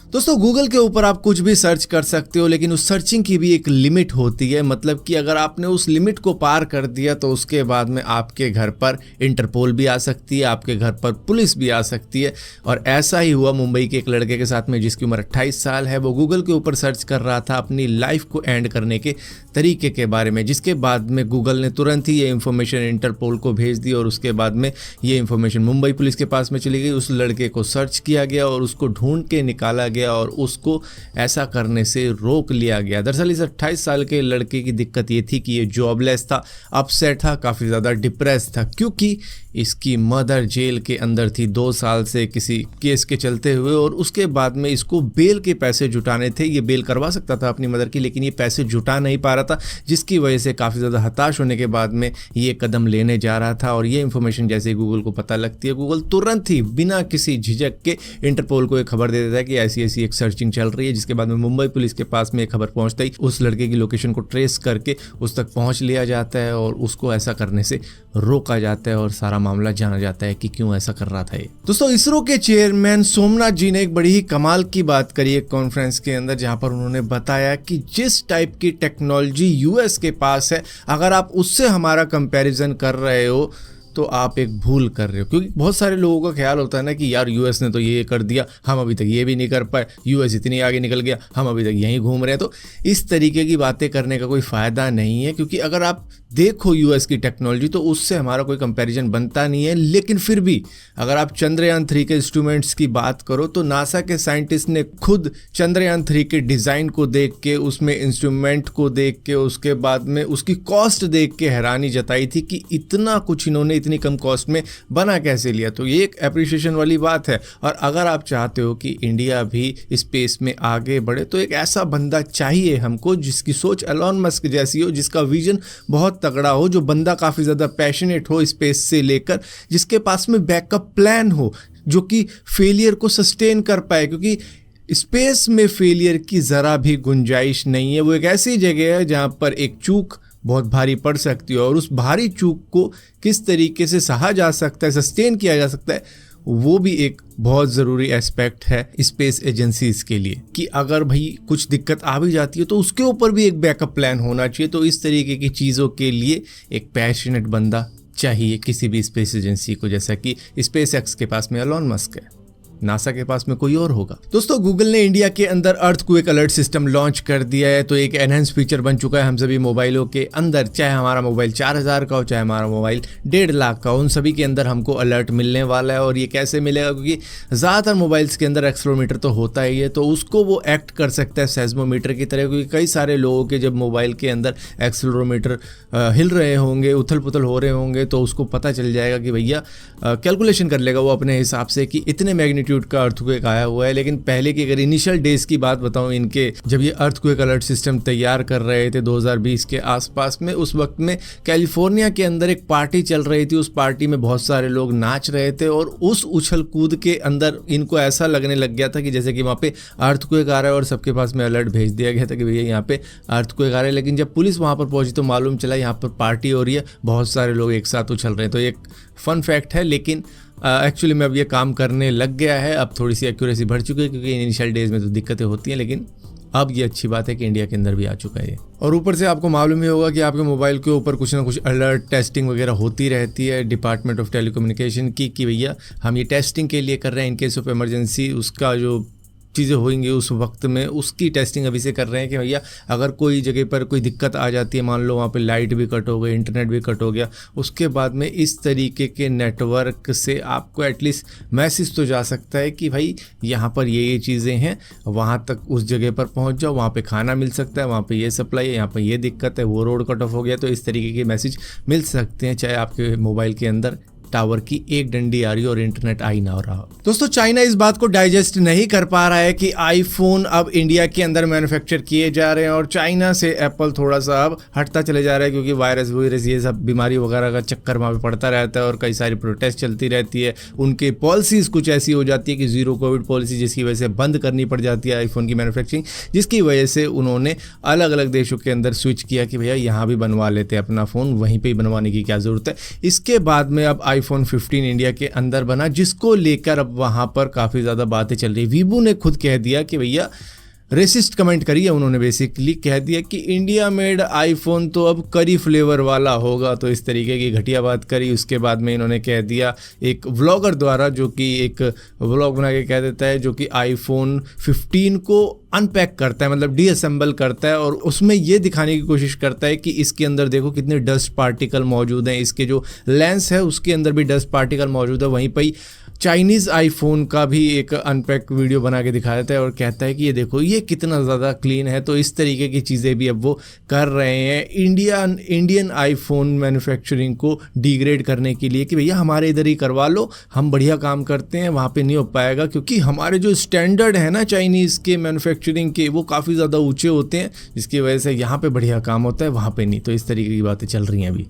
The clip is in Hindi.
दोस्तों गूगल के ऊपर आप कुछ भी सर्च कर सकते हो, लेकिन उस सर्चिंग की भी एक लिमिट होती है। मतलब कि अगर आपने उस लिमिट को पार कर दिया तो उसके बाद में आपके घर पर इंटरपोल भी आ सकती है, आपके घर पर पुलिस भी आ सकती है। और ऐसा ही हुआ मुंबई के एक लड़के के साथ में जिसकी उम्र 28 साल है। वो गूगल के ऊपर सर्च कर रहा था अपनी लाइफ को एंड करने के तरीके के बारे में, जिसके बाद में गूगल ने तुरंत ही ये इन्फॉर्मेशन इंटरपोल को भेज दी और उसके बाद में ये इन्फॉर्मेशन मुंबई पुलिस के पास में चली गई। उस लड़के को सर्च किया गया और उसको ढूंढ के निकाला गया और उसको ऐसा करने से रोक लिया गया। दरअसल इस 28 साल के लड़के की दिक्कत ये थी कि ये जॉबलेस था, अपसेट था, काफ़ी ज़्यादा डिप्रेस था, क्योंकि इसकी मदर जेल के अंदर थी 2 साल से किसी केस के चलते हुए। और उसके बाद में इसको बेल के पैसे जुटाने थे। ये बेल करवा सकता था अपनी मदर की, लेकिन ये पैसे जुटा नहीं पा रहा था, जिसकी वजह से काफ़ी ज़्यादा हताश होने के बाद में ये कदम लेने जा रहा था। और ये इन्फॉर्मेशन जैसे ही गूगल को पता लगती है, गूगल तुरंत ही बिना किसी झिझक के इंटरपोल को एक खबर दे देता है कि ऐसी ऐसी एक सर्चिंग चल रही है। जिसके बाद में मुंबई पुलिस के पास में एक खबर पहुंचता ही उस लड़के की लोकेशन को ट्रेस करके उस तक पहुंच लिया जाता है और उसको ऐसा करने से रोका जाता है और सारा मामला जाना जाता है कि क्यों ऐसा कर रहा था ये। दोस्तों इसरो के चेयरमैन सोमनाथ जी ने एक बड़ी ही कमाल की बात करी एक कॉन्फ्रेंस के अंदर, जहां पर उन्होंने बताया कि जिस टाइप की टेक्नोलॉजी यूएस के पास है, अगर आप उससे हमारा कंपैरिजन कर रहे हो तो आप एक भूल कर रहे हो। क्योंकि बहुत सारे लोगों का ख्याल होता है ना कि यार यूएस ने तो ये कर दिया, हम अभी तक ये भी नहीं कर पाए, यूएस इतनी आगे निकल गया, हम अभी तक यहीं घूम रहे हैं। तो इस तरीके की बातें करने का कोई फ़ायदा नहीं है, क्योंकि अगर आप देखो यूएस की टेक्नोलॉजी तो उससे हमारा कोई कंपैरिजन बनता नहीं है। लेकिन फिर भी अगर आप चंद्रयान 3 के इंस्ट्रूमेंट्स की बात करो तो नासा के साइंटिस्ट ने खुद चंद्रयान 3 के डिज़ाइन को देख के, उसमें इंस्ट्रूमेंट को देख के, उसके बाद में उसकी कॉस्ट देख के हैरानी जताई थी कि इतना कुछ इन्होंने इतनी कम कॉस्ट में बना कैसे लिया। तो ये एक एप्रिशिएशन वाली बात है। और अगर आप चाहते हो कि इंडिया भी स्पेस में आगे बढ़े तो एक ऐसा बंदा चाहिए हमको जिसकी सोच एलॉन मस्क जैसी हो, जिसका विजन बहुत तगड़ा हो, जो बंदा काफ़ी ज़्यादा पैशनेट हो स्पेस से लेकर, जिसके पास में बैकअप प्लान हो, जो कि फेलियर को सस्टेन कर पाए। क्योंकि स्पेस में फेलियर की ज़रा भी गुंजाइश नहीं है। वो एक ऐसी जगह है जहाँ पर एक चूक बहुत भारी पड़ सकती है और उस भारी चूक को किस तरीके से सहा जा सकता है, सस्टेन किया जा सकता है, वो भी एक बहुत ज़रूरी एस्पेक्ट है स्पेस एजेंसीज के लिए कि अगर भाई कुछ दिक्कत आ भी जाती है तो उसके ऊपर भी एक बैकअप प्लान होना चाहिए। तो इस तरीके की चीज़ों के लिए एक पैशनेट बंदा चाहिए किसी भी स्पेस एजेंसी को, जैसा कि स्पेस एक्स के पास में एलॉन मस्क है, नासा के पास में कोई और होगा। दोस्तों गूगल ने इंडिया के अंदर अर्थक्वेक अलर्ट सिस्टम लॉन्च कर दिया है। तो एक एनहेंस फीचर बन चुका है हम सभी मोबाइलों के अंदर, चाहे हमारा मोबाइल 4000 का हो, चाहे हमारा मोबाइल 1.5 लाख का हो, उन सभी के अंदर हमको अलर्ट मिलने वाला है। और ये कैसे मिलेगा, क्योंकि ज़्यादातर मोबाइल्स के अंदर एक्सेलेरोमीटर तो होता ही है, तो उसको वो एक्ट कर सकता है सेस्मोमीटर की तरह। क्योंकि कई सारे लोगों के जब मोबाइल के अंदर एक्सेलेरोमीटर हिल रहे होंगे, उथल पुथल हो रहे होंगे, तो उसको पता चल जाएगा कि भैया कैलकुलेशन कर लेगा वो अपने हिसाब से कि इतने मैग्नीट्यूड का अर्थक्वेक आया हुआ है। लेकिन पहले की अगर इनिशियल डेज की बात बताऊं, इनके जब ये अर्थक्वेक अलर्ट सिस्टम तैयार कर रहे थे 2020 के आसपास में, उस वक्त में कैलिफोर्निया के अंदर एक पार्टी चल रही थी। उस पार्टी में बहुत सारे लोग नाच रहे थे और उस उछल कूद के अंदर इनको ऐसा लगने लग गया था कि जैसे कि वहाँ पे अर्थक्वेक आ रहा है और सबके पास में अलर्ट भेज दिया गया था कि भैया यहाँ पे अर्थक्वेक आ रहा है। लेकिन जब पुलिस वहाँ पर पहुंची तो मालूम चला यहाँ पर पार्टी हो रही है, बहुत सारे लोग एक साथ उछल रहे हैं। तो एक फन फैक्ट है, लेकिन एक्चुअली में अब ये काम करने लग गया है। अब थोड़ी सी एक्यूरेसी बढ़ चुकी है, क्योंकि इनिशियल डेज में तो दिक्कतें होती हैं, लेकिन अब ये अच्छी बात है कि इंडिया के अंदर भी आ चुका है। और ऊपर से आपको मालूम ही होगा कि आपके मोबाइल के ऊपर कुछ ना कुछ अलर्ट टेस्टिंग वगैरह होती रहती है डिपार्टमेंट ऑफ टेलीकम्युनिकेशन की, कि भैया हम ये टेस्टिंग के लिए कर रहे हैं, इन केस ऑफ इमरजेंसी उसका जो चीज़ें होंगी उस वक्त में उसकी टेस्टिंग अभी से कर रहे हैं कि भैया अगर कोई जगह पर कोई दिक्कत आ जाती है, मान लो वहाँ पे लाइट भी कट हो गई, इंटरनेट भी कट हो गया, उसके बाद में इस तरीके के नेटवर्क से आपको एटलीस्ट मैसेज तो जा सकता है कि भाई यहाँ पर ये चीज़ें हैं, वहाँ तक उस जगह पर पहुँच जाओ, वहाँ पे खाना मिल सकता है, वहाँ पे ये सप्लाई है, यहाँ पर ये दिक्कत है, वो रोड कट ऑफ हो गया। तो इस तरीके के मैसेज मिल सकते हैं, चाहे आपके मोबाइल के अंदर टावर की एक डंडी आ रही हो और इंटरनेट आ ही ना हो रहा हो। दोस्तों चाइना इस बात को डाइजेस्ट नहीं कर पा रहा है कि आईफोन अब इंडिया के अंदर मैन्युफैक्चर किए जा रहे हैं और चाइना से एप्पल थोड़ा सा अब हटता चले जा रहा है, क्योंकि वायरस ये सब बीमारी वगैरह का चक्कर वहाँ पे पड़ता रहता है और कई सारी प्रोटेस्ट चलती रहती है। उनके पॉलिसीज़ कुछ ऐसी हो जाती है कि ज़ीरो कोविड पॉलिसी, जिसकी वजह से बंद करनी पड़ जाती है आईफोन की मैन्युफैक्चरिंग, जिसकी वजह से उन्होंने अलग अलग देशों के अंदर स्विच किया कि भैया यहाँ भी बनवा लेते हैं अपना फ़ोन, वहीं पर ही बनवाने की क्या ज़रूरत है। इसके बाद में अब आईफोन 15 इंडिया के अंदर बना, जिसको लेकर अब वहाँ पर काफ़ी ज़्यादा बातें चल रही है। वीवो ने खुद कह दिया कि भैया, रेसिस्ट कमेंट करिए उन्होंने, बेसिकली कह दिया कि इंडिया मेड आईफोन तो अब करी फ्लेवर वाला होगा। तो इस तरीके की घटिया बात करी। उसके बाद में इन्होंने कह दिया एक व्लॉगर द्वारा, जो कि एक व्लॉग बना के कह देता है, जो कि आईफोन 15 को अनपैक करता है, मतलब डीअसेंबल करता है, और उसमें ये दिखाने की कोशिश करता है कि इसके अंदर देखो कितने डस्ट पार्टिकल मौजूद हैं, इसके जो लेंस है उसके अंदर भी डस्ट पार्टिकल मौजूद है। वहीं पर चाइनीज़ आईफोन का भी एक अनपैक वीडियो बना के दिखा देता है और कहता है कि ये देखो ये कितना ज़्यादा क्लीन है। तो इस तरीके की चीज़ें भी अब वो कर रहे हैं इंडियन आईफोन मैन्युफैक्चरिंग को डिग्रेड करने के लिए, कि भैया हमारे इधर ही करवा लो, हम बढ़िया काम करते हैं, वहाँ पे नहीं हो पाएगा, क्योंकि हमारे जो स्टैंडर्ड है ना चाइनीज़ के मैन्युफैक्चरिंग के, वो काफ़ी ज़्यादा ऊँचे होते हैं, जिसकी वजह से यहाँ पर बढ़िया काम होता है, वहाँ पर नहीं। तो इस तरीके की बातें चल रही हैं अभी।